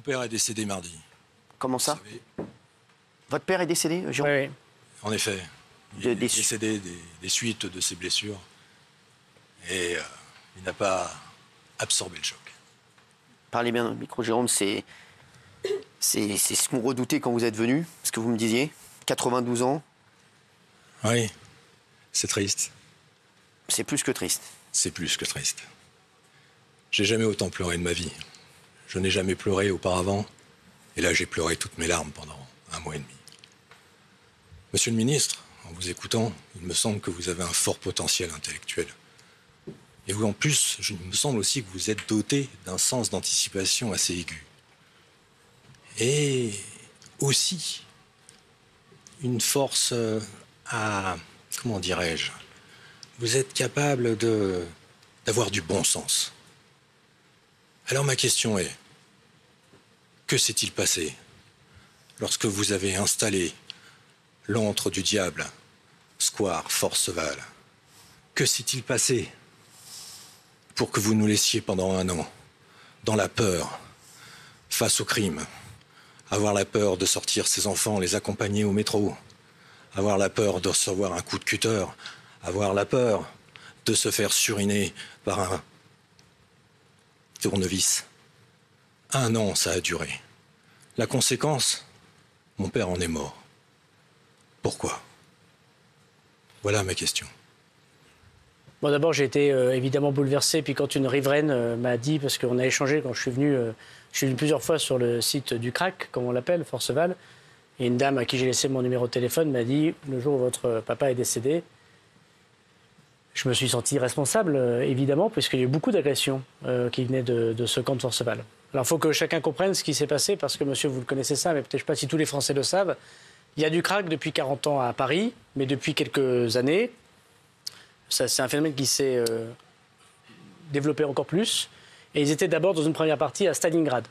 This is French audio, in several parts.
père est décédé mardi. Comment ça? Vous savez, Votre père est décédé, Jérôme? Oui. en effet, il est décédé des suites de ses blessures. Et il n'a pas absorbé le choc. Parlez bien dans le micro, Jérôme, c'est ce qu'on redoutait quand vous êtes venu, ce que vous me disiez. 92 ans, Oui, c'est triste. c'est plus que triste. C'est plus que triste. J'ai jamais autant pleuré de ma vie. Je n'ai jamais pleuré auparavant. Et là, j'ai pleuré toutes mes larmes pendant 1 mois et demi. Monsieur le ministre, en vous écoutant, il me semble que vous avez un fort potentiel intellectuel. Et vous, en plus, il me semble aussi que vous êtes doté d'un sens d'anticipation assez aigu. Et aussi une force à... Comment dirais-je? Vous êtes capable d'avoir du bon sens. Alors ma question est, que s'est-il passé lorsque vous avez installé l'antre du diable, square Forceval? Que s'est-il passé pour que vous nous laissiez pendant 1 an dans la peur, face au crime, avoir la peur de sortir ses enfants, les accompagner au métro, avoir la peur de recevoir un coup de cutter, avoir la peur de se faire suriner par un tournevis? 1 an, ça a duré. La conséquence, mon père en est mort. Pourquoi? Voilà ma question. Bon, d'abord, j'ai été évidemment bouleversé. Puis quand une riveraine m'a dit, parce qu'on a échangé quand je suis venu plusieurs fois sur le site du crack, comme on l'appelle, Forceval, et une dame à qui j'ai laissé mon numéro de téléphone m'a dit, le jour où votre papa est décédé, je me suis senti responsable, évidemment, puisqu'il y a eu beaucoup d'agressions qui venaient de ce camp de Forceval. Alors, il faut que chacun comprenne ce qui s'est passé, parce que, monsieur, vous le connaissez ça, mais peut-être pas si tous les Français le savent. Il y a du crack depuis 40 ans à Paris, mais depuis quelques années, c'est un phénomène qui s'est développé encore plus. Et ils étaient d'abord, dans une première partie, à Stalingrad.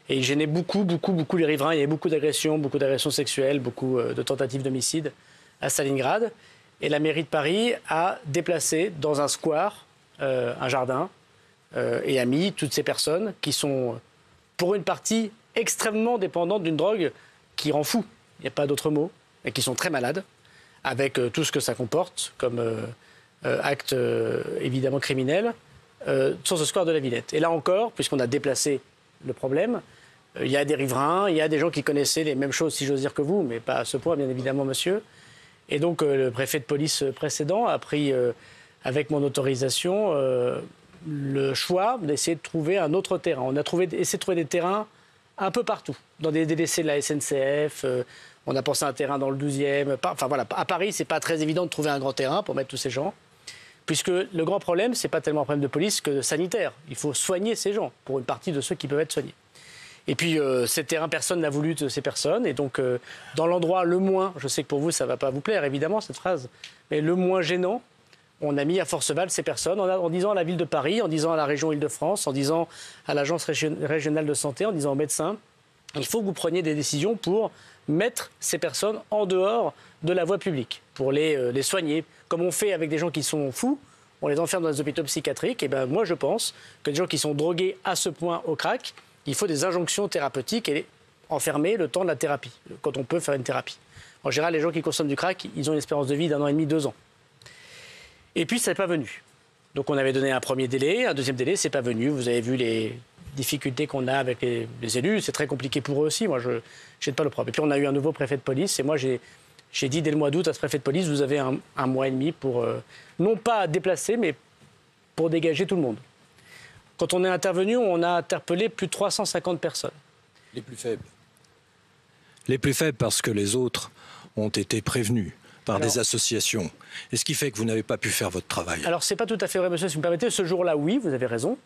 Et ils gênaient beaucoup les riverains. Il y avait beaucoup d'agressions sexuelles, beaucoup de tentatives d'homicide à Stalingrad. Et la mairie de Paris a déplacé dans un square, un jardin, et a mis toutes ces personnes qui sont, pour une partie, extrêmement dépendantes d'une drogue qui rend fou. Il n'y a pas d'autre mot. Et qui sont très malades, avec tout ce que ça comporte comme acte évidemment criminel, sur ce square de la Villette. Et là encore, puisqu'on a déplacé le problème, il y a des riverains, il y a des gens qui connaissaient les mêmes choses, si j'ose dire, que vous, mais pas à ce point, bien évidemment, monsieur. Et donc, le préfet de police précédent a pris, avec mon autorisation, le choix d'essayer de trouver un autre terrain. On a essayé de trouver des terrains un peu partout, dans des délaissés de la SNCF. On a pensé à un terrain dans le 12e. Enfin voilà, à Paris, c'est pas très évident de trouver un grand terrain pour mettre tous ces gens, puisque le grand problème, c'est pas tellement un problème de police que sanitaire. Il faut soigner ces gens, pour une partie de ceux qui peuvent être soignés. Et puis, ces terrains, personne n'a voulu de ces personnes. Et donc, dans l'endroit le moins, je sais que pour vous, ça va pas vous plaire, évidemment, cette phrase, mais le moins gênant, on a mis à Forceval ces personnes, en disant à la ville de Paris, en disant à la région Île-de-France, en disant à l'agence régionale de santé, en disant aux médecins, il faut que vous preniez des décisions pour mettre ces personnes en dehors de la voie publique, pour les soigner. Comme on fait avec des gens qui sont fous, on les enferme dans des hôpitaux psychiatriques. Et ben moi, je pense que des gens qui sont drogués à ce point au crack, il faut des injonctions thérapeutiques et les enfermer le temps de la thérapie, quand on peut faire une thérapie. En général, les gens qui consomment du crack, ils ont une espérance de vie d'1 an et demi, 2 ans. Et puis, ça n'est pas venu. Donc, on avait donné un premier délai, un deuxième délai, c'est pas venu. Vous avez vu les difficultés qu'on a avec les élus. C'est très compliqué pour eux aussi. Moi, je n'aide pas le problème. Et puis, on a eu un nouveau préfet de police. Et moi, j'ai dit dès le mois d'août à ce préfet de police, vous avez un mois et demi pour, non pas déplacer, mais pour dégager tout le monde. Quand on est intervenu, on a interpellé plus de 350 personnes. Les plus faibles. Les plus faibles parce que les autres ont été prévenus par des associations. Et ce qui fait que vous n'avez pas pu faire votre travail. Alors, c'est pas tout à fait vrai, monsieur, si vous me permettez. Ce jour-là, oui, vous avez raison.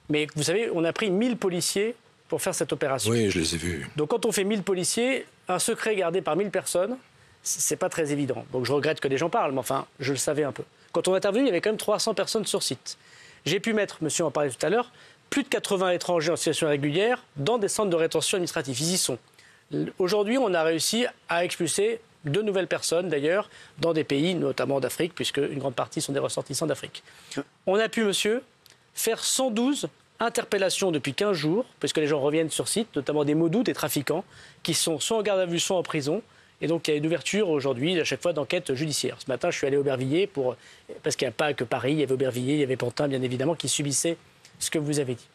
Mais vous savez, on a pris 1000 policiers pour faire cette opération. Oui, je les ai vus. Donc, quand on fait 1000 policiers, un secret gardé par 1000 personnes, c'est pas très évident. Donc, je regrette que les gens parlent, mais enfin, je le savais un peu. Quand on est intervenu, il y avait quand même 300 personnes sur site. J'ai pu mettre, monsieur en parlait tout à l'heure, plus de 80 étrangers en situation régulière dans des centres de rétention administrative. Ils y sont. Aujourd'hui, on a réussi à expulser 2 nouvelles personnes, d'ailleurs, dans des pays, notamment d'Afrique, puisque une grande partie sont des ressortissants d'Afrique. On a pu, monsieur, faire 112 interpellation depuis 15 jours, parce que les gens reviennent sur site, notamment des mots doux, des trafiquants, qui sont soit en garde à vue, soit en prison. Et donc, il y a une ouverture aujourd'hui, à chaque fois, d'enquête judiciaire. Ce matin, je suis allé à Aubervilliers, parce qu'il n'y a pas que Paris, il y avait Aubervilliers, il y avait Pantin, bien évidemment, qui subissaient ce que vous avez dit.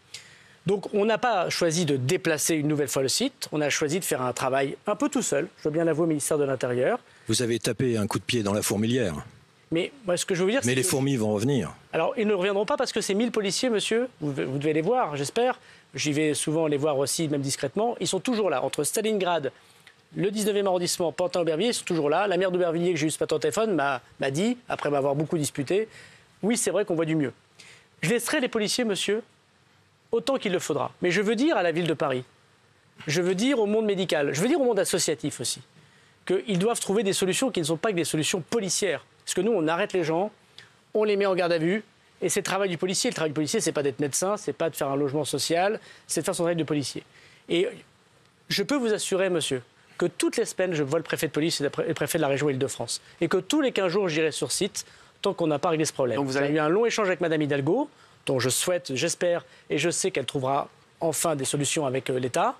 Donc, on n'a pas choisi de déplacer une nouvelle fois le site, on a choisi de faire un travail un peu tout seul, je veux bien l'avouer au ministère de l'Intérieur. Vous avez tapé un coup de pied dans la fourmilière. Mais moi, ce que je veux vous dire, Mais les fourmis vont revenir. Alors, ils ne reviendront pas parce que ces 1000 policiers, monsieur, vous devez les voir, j'espère. J'y vais souvent les voir aussi, même discrètement. Ils sont toujours là, entre Stalingrad, le 19e arrondissement, Pantin-Aubervilliers, ils sont toujours là. La maire d'Aubervilliers, que j'ai eu ce matin au téléphone, m'a dit, après m'avoir beaucoup disputé, oui, c'est vrai qu'on voit du mieux. Je laisserai les policiers, monsieur, autant qu'il le faudra. Mais je veux dire à la ville de Paris, je veux dire au monde médical, je veux dire au monde associatif aussi, qu'ils doivent trouver des solutions qui ne sont pas que des solutions policières. Parce que nous, on arrête les gens, on les met en garde à vue, et c'est le travail du policier. Le travail du policier, c'est pas d'être médecin, c'est pas de faire un logement social, c'est de faire son travail de policier. Et je peux vous assurer, monsieur, que toutes les semaines, je vois le préfet de police et le préfet de la région Île-de-France. Et que tous les 15 jours, j'irai sur site, tant qu'on n'a pas réglé ce problème. Donc vous avez eu un long échange avec Mme Hidalgo, dont je souhaite, j'espère, et je sais qu'elle trouvera enfin des solutions avec l'État.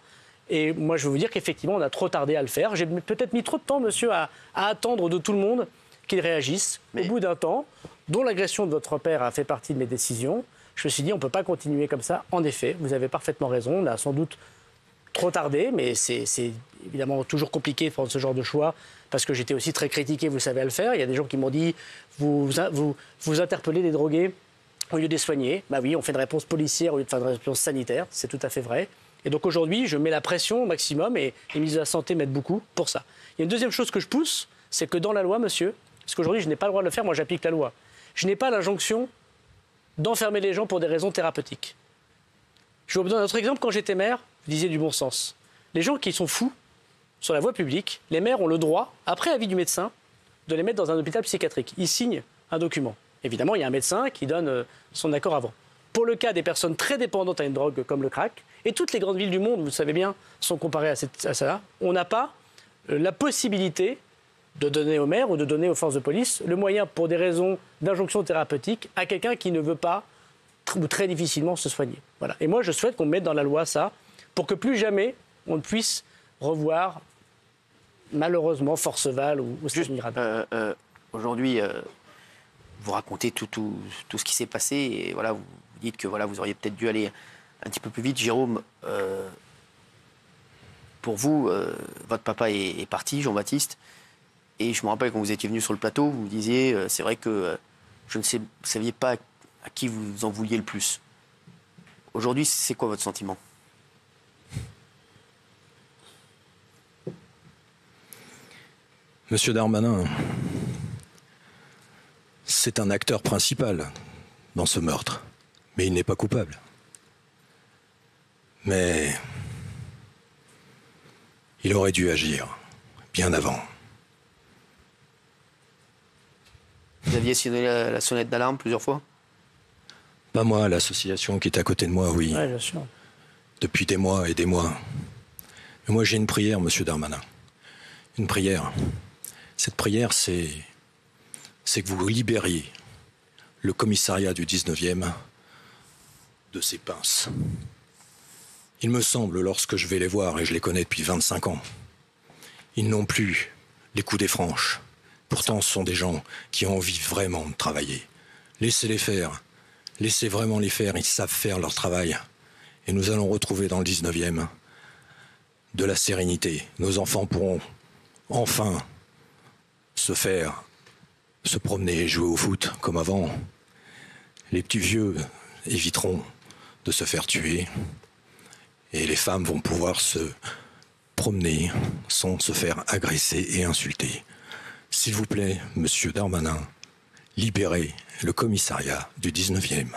Et moi, je veux vous dire qu'effectivement, on a trop tardé à le faire. J'ai peut-être mis trop de temps, monsieur, à attendre de tout le monde qu'il réagisse. Au bout d'un temps, dont l'agression de votre père a fait partie de mes décisions, je me suis dit, on ne peut pas continuer comme ça. En effet, vous avez parfaitement raison. On a sans doute trop tardé, mais c'est évidemment toujours compliqué de prendre ce genre de choix, parce que j'étais aussi très critiqué, vous savez, à le faire. Il y a des gens qui m'ont dit, vous interpellez des drogués au lieu de les soigner. Bah oui, on fait une réponse policière au lieu de faire une réponse sanitaire, c'est tout à fait vrai. Et donc aujourd'hui, je mets la pression au maximum, et les ministres de la Santé m'aident beaucoup pour ça. Il y a une deuxième chose que je pousse, c'est que dans la loi, monsieur, parce qu'aujourd'hui, je n'ai pas le droit de le faire, moi j'applique la loi, je n'ai pas l'injonction d'enfermer les gens pour des raisons thérapeutiques. Je vais vous donner un autre exemple. Quand j'étais maire, vous disiez du bon sens. Les gens qui sont fous sur la voie publique, les maires ont le droit, après avis du médecin, de les mettre dans un hôpital psychiatrique. Ils signent un document. Évidemment, il y a un médecin qui donne son accord avant. Pour le cas des personnes très dépendantes à une drogue comme le crack, et toutes les grandes villes du monde, vous le savez bien, sont comparées à ça, on n'a pas la possibilité de donner aux maires ou de donner aux forces de police le moyen, pour des raisons d'injonction thérapeutique, à quelqu'un qui ne veut pas ou très difficilement se soigner. Voilà. Et moi, je souhaite qu'on mette dans la loi ça, pour que plus jamais on ne puisse revoir, malheureusement, Forceval ou Stalingrad. Aujourd'hui, vous racontez tout ce qui s'est passé, et voilà, vous dites que voilà, vous auriez peut-être dû aller un petit peu plus vite. Jérôme, pour vous, votre papa est parti, Jean-Baptiste, et je me rappelle quand vous étiez venu sur le plateau, vous disiez, c'est vrai que je ne saviez pas à qui vous en vouliez le plus. Aujourd'hui, c'est quoi votre sentiment ? Monsieur Darmanin, c'est un acteur principal dans ce meurtre, mais il n'est pas coupable. Mais il aurait dû agir bien avant. Vous aviez sonné la sonnette d'alarme plusieurs fois ? Pas moi, l'association qui est à côté de moi, oui. Oui, bien sûr. Depuis des mois et des mois. Mais moi, j'ai une prière, monsieur Darmanin. Une prière. Cette prière, c'est que vous libériez le commissariat du 19e de ses pinces. Il me semble, lorsque je vais les voir, et je les connais depuis 25 ans, ils n'ont plus les coups des franches. Pourtant, ce sont des gens qui ont envie vraiment de travailler. Laissez-les faire. Laissez vraiment les faire. Ils savent faire leur travail. Et nous allons retrouver dans le 19e de la sérénité. Nos enfants pourront enfin se promener et jouer au foot comme avant. Les petits vieux éviteront de se faire tuer. Et les femmes vont pouvoir se promener sans se faire agresser et insulter. S'il vous plaît, monsieur Darmanin, libérez le commissariat du 19e.